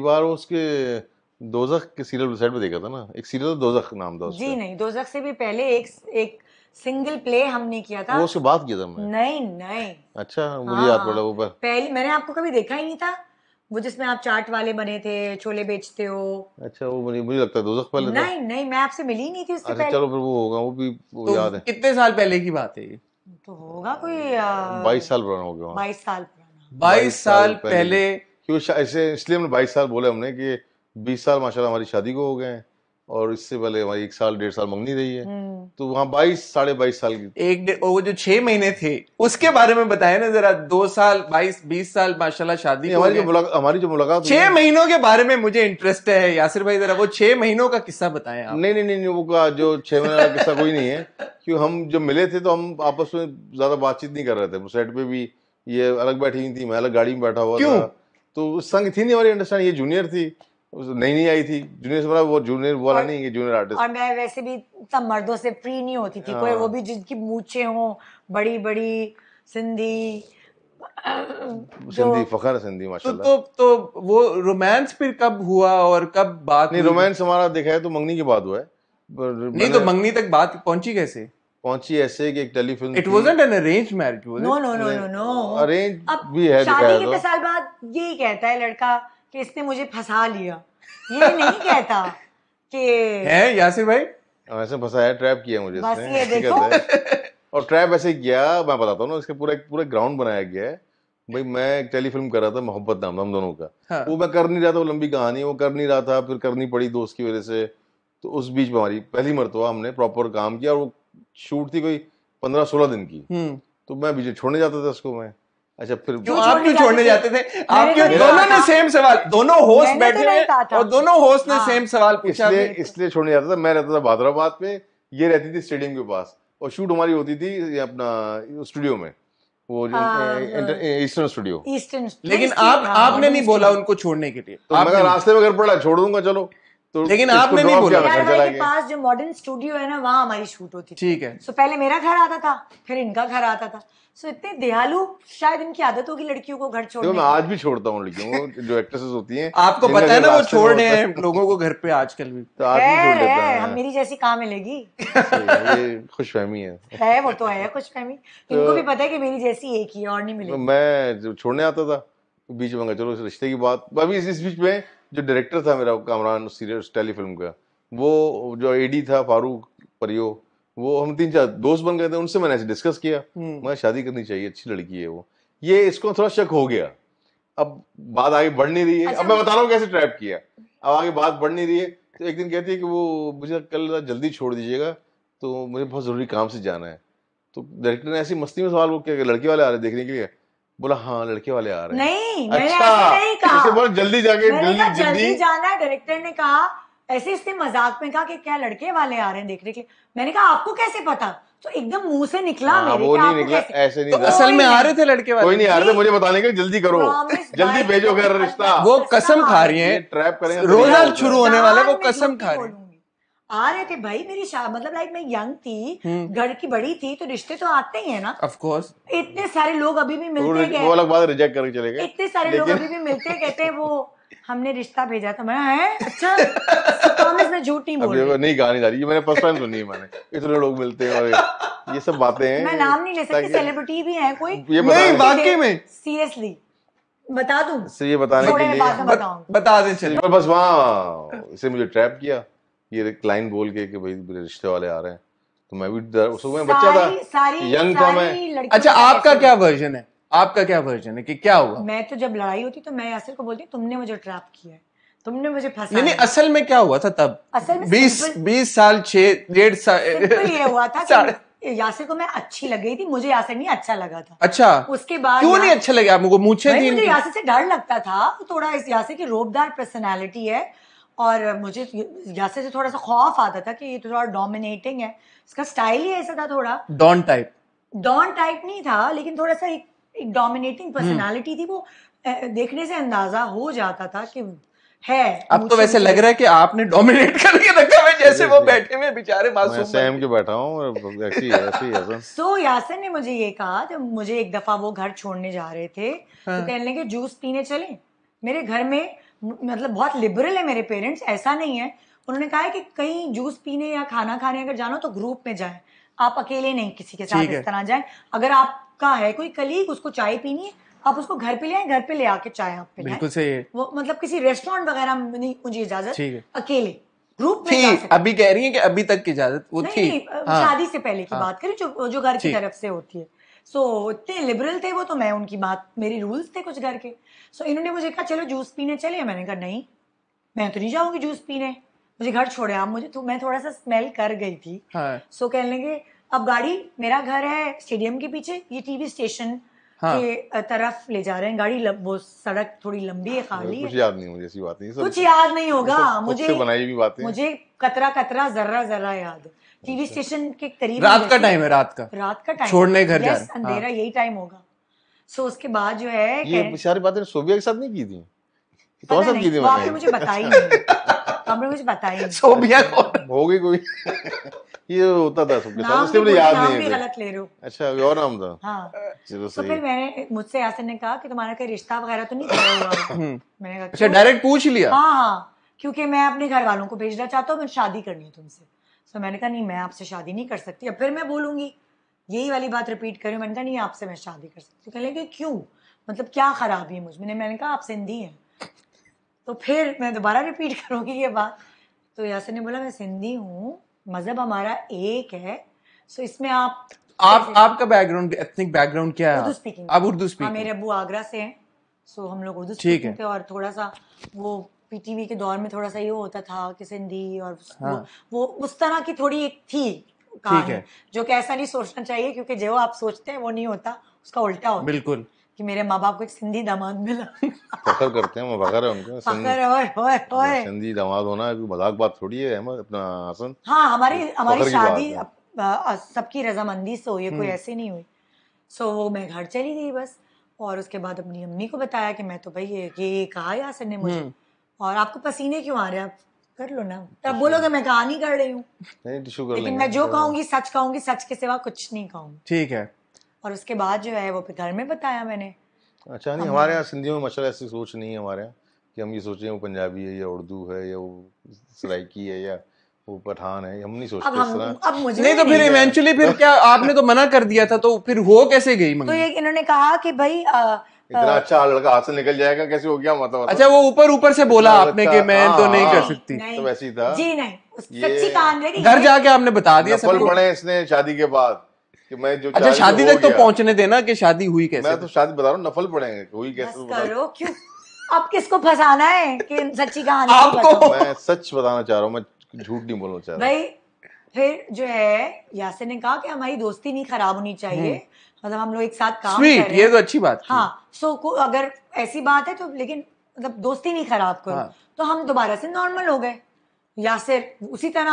बार वो उसके दोज़ख के सीरियल साइड पे देखा था ना, एक सीरियल दोज़ख नाम था जी उसका। नहीं, दोज़ख से भी पहले एक सिंगल प्ले हमने किया था। वो उसके बाद किया था मैं। नहीं नहीं, अच्छा, मुझे याद पड़ा हाँ वो पर। पहले मैंने आपको कभी देखा ही नहीं था, वो जिसमें आप चाट वाले बने थे, छोले बेचते हो। अच्छा, वो मुझे लगता है दोज़ख पहले था। नहीं नहीं, मैं आपसे मिली नहीं थी उससे अच्छा पहले। चलो फिर वो होगा, वो भी वो तो याद है। कितने साल पहले की बात है ये? तो होगा कोई 22 साल पुराना हो गया वहाँ। 22 साल पुराना। 22 साल पहले। क्यों ऐसे इसलिए हमने 22 साल बोले हमने कि 20 साल माशाल्लाह हमारी शादी को हो गए हैं, और इससे पहले हमारी 1 साल 1.5 साल मंगनी रही है, तो वहाँ 22 साढ़े 22 साल की। वो जो 6 महीने थे उसके बारे में बताया ना जरा। 2 साल 22 साल माशाल्लाह शादी को हमारी जो मुलाकात 6 महीनों के बारे में मुझे इंटरेस्ट है यासिर भाई, जरा वो 6 महीनों का किस्सा बताएं आप। नहीं, वो जो 6 महीने वाला किस्सा कोई नहीं है। क्यों, हम जब मिले थे तो हम आपस में ज्यादा बातचीत नहीं कर रहे थे। सेट पे भी ये अलग बैठी हुई थी, मैं अलग गाड़ी में बैठा हुआ क्यों? था, तो संग थी नहीं हमारी अंडरस्टैंड। ये जूनियर थी, नई आई थी जूनियर से बड़ा, वो जूनियर वाला नहीं है, जूनियर आर्टिस्ट। और मैं वैसे भी सब मर्दों से फ्री नहीं होती थी, कोई वो भी जिनकी मूछें हो बड़ी बड़ी, सिंधी सिंधी फखर है, सिंधी माशाल्लाह। तो वो रोमांस फिर कब हुआ और कब बात नहीं, हुई? रोमांस हमारा देखा है तो मंगनी के बाद हुआ है। नहीं तो मंगनी तक बात पहुंची कैसे? पहुंची ऐसे कि एक telefilm it wasn't an arrange marriage, was no no no no no, arrange अब भी है, शादी दिखाया के तो। 10 साल बाद यही कहता है लड़का कि इसने मुझे फंसा लिया, ये नहीं कहता कि है यासिर भाई। ऐसे फंसाया, ट्रैप किया मुझे बस इसने, ये ठीक देखो। है। और ट्रैप ऐसे किया, मैं बताता हूँ ना, इसके पूरा ग्राउंड बनाया गया है भाई। मैं एक टेलीफिल्म कर रहा था, मोहब्बत नाम था हम दोनों का। हाँ। वो मैं कर नहीं रहा था, वो लंबी कहानी है, वो कर नहीं रहा था, फिर करनी पड़ी दोस्त की वजह से। तो उस बीच में हमारी पहली मरतबा हमने प्रॉपर काम किया, और वो शूट थी कोई 15-16 दिन की। तो मैं बीच छोड़ने जाता था उसको मैं। अच्छा, फिर क्यों आप क्यों छोड़ने जाते थे? आपके दोनों ने सेम सवाल, दोनों होस्ट बैठे हैं और दोनों होस्ट ने सेम सवाल पूछा। इसलिए छोड़ने जाता था। मैं रहता था भादराबाद पे, ये रहती थी स्टेडियम के पास, और शूट हमारी होती थी अपना स्टूडियो में, वो जो ईस्टर्न स्टूडियो। लेकिन आपने नहीं बोला उनको छोड़ने के लिए? तो मैं रास्ते में घर पड़ा, छोड़ दूंगा चलो। तो लेकिन आपने नहीं बोला। के पास जो मॉडर्न स्टूडियो है ना, वहां हमारी शूट होती थी। ठीक है। सो पहले मेरा घर आता था, फिर इनका घर आता था। सो इतने दयालु, शायद इनकी आदत होगी लड़कियों को घर छोड़ने की। मैं आज भी छोड़ता हूँ लड़कियों को, जो एक्ट्रेसेस होती हैं। आपको पता है ना वो छोड़ रहे हैं लोगों को घर पे आजकल भी। तो आज भी छोड़ देता है। हम मेरी जैसी कहाँ मिलेगी? ये खुशफहमी है वो तो है खुशफहमी। इनको भी पता है कि मेरी जैसी एक ही और नहीं मिलेगी। मैं जो छोड़ने आता था, बीच में चलो इस रिश्ते की बात। अभी इस बीच में जो डायरेक्टर था मेरा, कामरान सीरियल टेलीफिल्म का, वो जो एडी था फारूक परियो, वो हम 3-4 दोस्त बन गए थे। उनसे मैंने ऐसे डिस्कस किया, मैं शादी करनी चाहिए, अच्छी लड़की है वो। ये इसको थोड़ा शक हो गया। अब बात आगे बढ़ नहीं रही है। अब मैं बता रहा हूँ कैसे ट्रैप किया। अब आगे बात बढ़ नहीं रही है, तो एक दिन कहती है कि वो मुझे कल जल्दी छोड़ दीजिएगा, तो मुझे बहुत जरूरी काम से जाना है। तो डायरेक्टर ने ऐसी मस्ती में सवाल वो किया, लड़के वाले आ रहे देखने के लिए? बोला हाँ लड़के वाले आ रहे हैं। नहीं, मैंने ऐसे नहीं कहा। जल्दी जाके जल्दी जाना है। डायरेक्टर ने कहा ऐसे, इसने मजाक में कहा कि क्या लड़के वाले आ रहे हैं देखने के लिए। मैंने कहा आपको कैसे पता? तो एकदम मुंह से निकला मेरे। वो नहीं निकला, ऐसे नहीं। तो असल में आ रहे थे लड़के वाले? कोई नहीं आ रहे थे, मुझे बताने के जल्दी करो, जल्दी भेजो घर रिश्ता। वो कसम खा रही है, ट्रैप करेंगे। रोजा शुरू होने वाले, वो कसम खा रही है। आ रहे थे भाई, मेरी मतलब लाइक मैं यंग थी, घर की बड़ी थी, तो रिश्ते तो आते ही है ना। Of course. इतने सारे लोग अभी भी मिलते हैं, वो अलग बात, रिजेक्ट करके चले गए। इतने सारे लोग अभी भी मिलते हैं, कहते हैं वो हमने रिश्ता भेजा था। मैं है अच्छा, प्रॉमिस मैं झूठ नहीं बोल रही। नहीं कहानी जा रही, मैंने फर्स्ट टाइम सुनी है मैंने। इतने लोग मिलते हैं और ये सब बातें हैं। मैं नाम नहीं ले सकती, सेलिब्रिटी भी है कोई? नहीं वाकई में सीरियसली बता दूं? ये बताने के लिए बता दें चलिए। बस वहाँ इसे मुझे ट्रैप किया, ये लाइन बोल के कि भाई मेरे रिश्ते वाले आ रहे हैं। तो मैं भी मैं बच्चा था, यंग था मैं। अच्छा आपका क्या वर्जन है? आपका क्या वर्जन है कि क्या हुआ? मैं तो जब लड़ाई होती तो मैं यासिर को बोलती तुमने मुझे ट्रैप किया है, तुमने मुझे फंसा। नहीं असल में क्या हुआ था तब? असल में 20 साल 6-1.5 साल ये हुआ था कि यासिर को मैं अच्छी लग गई थी, मुझे यासिर नहीं अच्छा लगा था। अच्छा, उसके बाद क्यों नहीं अच्छा लगा आपको? मूछें थी, मुझे यासिर से डर लगता था थोड़ा। इस यासिर की रोबदार पर्सनालिटी है, और मुझे यासिर से थोड़ा सा खौफ आता था कि ये तो थोड़ा डोमिनेटिंग है, इसका स्टाइल ही ऐसा था थोड़ा। डॉन टाइप नहीं था, लेकिन थोड़ा सा एक डोमिनेटिंग पर्सनालिटी थी। वो देखने से अंदाजा हो जाता था कि है। अब तो वैसे लग रहा है कि आपने डोमिनेट करके रखा है, जैसे वो बैठे हुए बेचारे मासूम सैम के बैठा हूँ ऐसी है। सो यासिर ने मुझे ये कहा, जब मुझे एक दफा वो घर छोड़ने जा रहे थे, तो कहने लगे जूस पीने चले। मेरे घर में मतलब बहुत लिबरल है मेरे पेरेंट्स, ऐसा नहीं है। उन्होंने कहा है कि कहीं जूस पीने या खाना खाने अगर जानो तो ग्रुप में जाए, आप अकेले नहीं किसी के साथ इस तरह जाए। अगर आपका है कोई कलीग, उसको चाय पीनी है, आप उसको घर पे ले आए, घर पे ले आके चाय आप पिलाएं। बिल्कुल सही है। वो मतलब किसी रेस्टोरेंट वगैरह में नहीं मुझे इजाजत, अकेले ग्रुप में थी। अभी कह रही है कि अभी तक की इजाजत वो थी। शादी से पहले की बात करें, जो घर की तरफ से होती है। सो इतने लिबरल थे वो, तो मैं उनकी बात, मेरी रूल्स थे कुछ घर के। सो इन्होंने मुझे कहा चलो जूस पीने चले। मैंने कहा नहीं, मैं तो नहीं जाऊंगी जूस पीने, मुझे घर छोड़े आप। मुझे तो मैं थोड़ा सा स्मेल कर गई थी। सो कहने लगे अब गाड़ी, मेरा घर है स्टेडियम के पीछे, ये टीवी स्टेशन के तरफ ले जा रहे हैं गाड़ी। वो सड़क थोड़ी लंबी है, खाली है। कुछ याद नहीं मुझे, ऐसी बात नहीं, कुछ याद नहीं होगा मुझे, बनाई हुई बातें। मुझे कतरा कतरा जर्रा जर्रा याद है। टीवी स्टेशन के करीब, रात का टाइम है, रात का टाइम, छोड़ने घर जा रहे हैं, अंधेरा यही टाइम होगा। सो उसके बाद जो है ये सारी बातें सोबिया के साथ नहीं की थी, तो साथ की थी आपने मुझे बताई नहीं, आपने मुझे बताई नहीं। सोबिया हो गई कोई ये होता था सबके साथ, उसके मुझे याद नहीं है। गलत ले रहे हो। अच्छा और नाम था। हाँ चलो सही। तो फिर मैंने, मुझसे यासिर ने कहा कि तुम्हारा कोई रिश्ता वगैरह तो नहीं तय हुआ? मैंने कहा अच्छा डायरेक्ट पूछ लिया। हाँ, क्योंकि मैं अपने घर वालों को भेजना चाहता हूँ, मैं शादी करनी है तुमसे। तो मैंने कहा नहीं, मैं आपसे शादी नहीं कर सकती। अब फिर मैं बोलूंगी यही वाली बात रिपीट करूँ, मैंने कहा नहीं आपसे मैं शादी कर सकती। कहने लगे क्यों, मतलब क्या खराबी है मुझ में? मैंने कहा आप सिंधी हैं। तो फिर मैं दोबारा रिपीट करूंगी ये बात। तो यासिर ने बोला मैं सिंधी हूँ, मजहब हमारा एक है, सो इसमें आपका बैकग्राउंड, एथनिक बैकग्राउंड क्या है? उर्दू स्पीकिंग। आप उर्दू स्पीकिंग? हाँ, मेरे अब्बू आगरा से हैं, सो हम लोग उर्दू स्पीकिंग थे। और थोड़ा सा वो पीटीवी के दौर में थोड़ा सा ये होता था कि सिंधी और वो उस तरह की थोड़ी एक थी कहानी, जो कि ऐसा नहीं सोचना चाहिए, क्योंकि जो आप सोचते हैं वो नहीं होता, उसका उल्टा होता। बिल्कुल, कि मेरे माँ बाप को एक सिंधी दामाद मिला। फखर करते हैं, फखर है उनका, सिंधी दामाद होना मजाक बात थोड़ी है अपना हसन। हाँ, हमारी शादी सबकी रजामंदी से हुई है, कोई ऐसे नहीं हुई। सो वो मैं घर चली गई बस, और उसके बाद अपनी अम्मी को बताया कि मैं तो भाई ये कहा यासिर ने मुझे, और आपको पसीने क्यों आ रहे हैं, आप कर लो ना। तब बोलोगे मैं कहानी कर रही हूँ, लेकिन मैं जो कहूंगी सच के सिवा कुछ नहीं कहूंगी। ठीक है। और उसके बाद जो है वो फिर घर में बताया मैंने। अच्छा नहीं, हमारे यहाँ सिंधियों में माशाल्लाह ऐसी सोच नहीं है हमारे यहाँ कि हम ये सोचें वो पंजाबी है या उर्दू है या वो सराइकी है या वो पठान है, हम नहीं सोचते इस तरह। अब मुझे नहीं तो फिर इवेंचुअली फिर क्या आपने तो मना कर दिया था, तो फिर हो कैसे गई मंगनी? तो ये इन्होंने कहा कि भाई इतना अच्छा लड़का हाथ से निकल जाएगा, कैसे हो गया मतलब? अच्छा वो ऊपर से बोला आपने कि मैं तो नहीं कर सकती, तो वैसे ही था जी? नहीं, सच्ची कहानी है। घर जाके आपने बता दिया सबको? पड़े इसने शादी के बाद कि मैं जो अच्छा शादी तक तो पहुंचने देना कि शादी हुई कैसे? मैं तो शादी बता रहा हूँ, नफल पड़ेंगे हुई कैसे करो। क्यों आप किसको फंसाना है कि सच्ची कहानी आपको? मैं सच बताना चाह रहा हूँ, मैं झूठ नहीं बोलना चाह रहा भाई। फिर जो है यासिर ने कहा कि हमारी दोस्ती नहीं खराब होनी चाहिए, मतलब हम लोग एक साथ काम कर रहे हैं। ये तो अच्छी बात। हाँ, सो अगर ऐसी बात है तो, लेकिन मतलब दोस्ती नहीं खराब करो। तो हम दोबारा से नॉर्मल हो गए। यासिर उसी तरह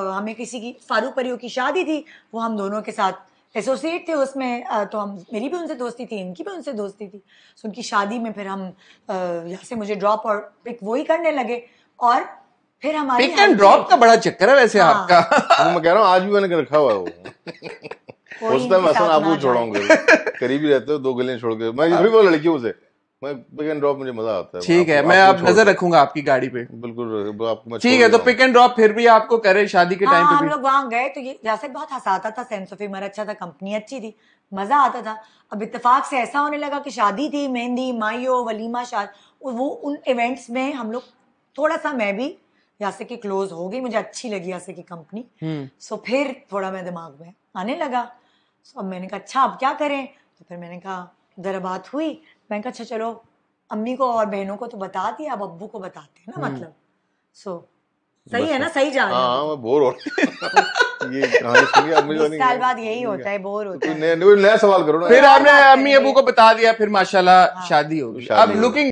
हमें किसी की फारूक परियो की शादी थी, वो हम दोनों के साथ एसोसिएट थे उसमें, तो हम, मेरी भी उनसे दोस्ती थी, इनकी भी उनसे दोस्ती थी। सो उनकी शादी में फिर हम यहाँ से मुझे ड्रॉप और पिक वही करने लगे, और फिर हमारी पिक एंड ड्रॉप का बड़ा चक्कर है वैसे आपका। मैं कह रहा हूँ आज भी मैंने रखा हुआ है वो। सोचता मैं आपको छोड़ाऊंगा, करीबी रहते हो, 2 गलियां छोड़ के मैं भी वो लड़कियों से मैं पिक एंड ड्रॉप, मुझे मजा आता है। ठीक है, मैं अब नजर रखूंगा आपकी गाड़ी पे। बिल्कुल आपको। ठीक है, तो पिक एंड ड्रॉप फिर भी आपको करे शादी के टाइम पे? हम लोग वहां गए तो ये जैसे बहुत हंसाता था, सेंस ऑफ ह्यूमर अच्छा था, कंपनी अच्छी थी, मजा आता था। अब इत्तेफाक से ऐसा होने लगा कि शादी थी, मेहंदी, माइयो, वलीमा, वो उन इवेंट्स में हम लोग थोड़ा सा, मैं भी यासिर के क्लोज हो गई, मुझे अच्छी लगी यासिर की कंपनी। सो फिर थोड़ा मैं दिमाग में आने लगा। सो अब मैंने कहा अच्छा अब क्या करें? तो फिर मैंने कहा जरा बात हुई, मैंने कहा अच्छा चलो अम्मी को और बहनों को तो बता दिया, अब अब्बू को बताते हैं ना, मतलब। सो सही है ना, सही जा रहा है। हाँ, मैं बोर हो ये कहानी सुनिए, अम्मी जानी 20 साल बाद यही होता है, बोर होता है। नया सवाल करो ना। फिर आपने अम्मी अब्बू को बता दिया, फिर माशाल्लाह शादी हो गई। अब लुकिंग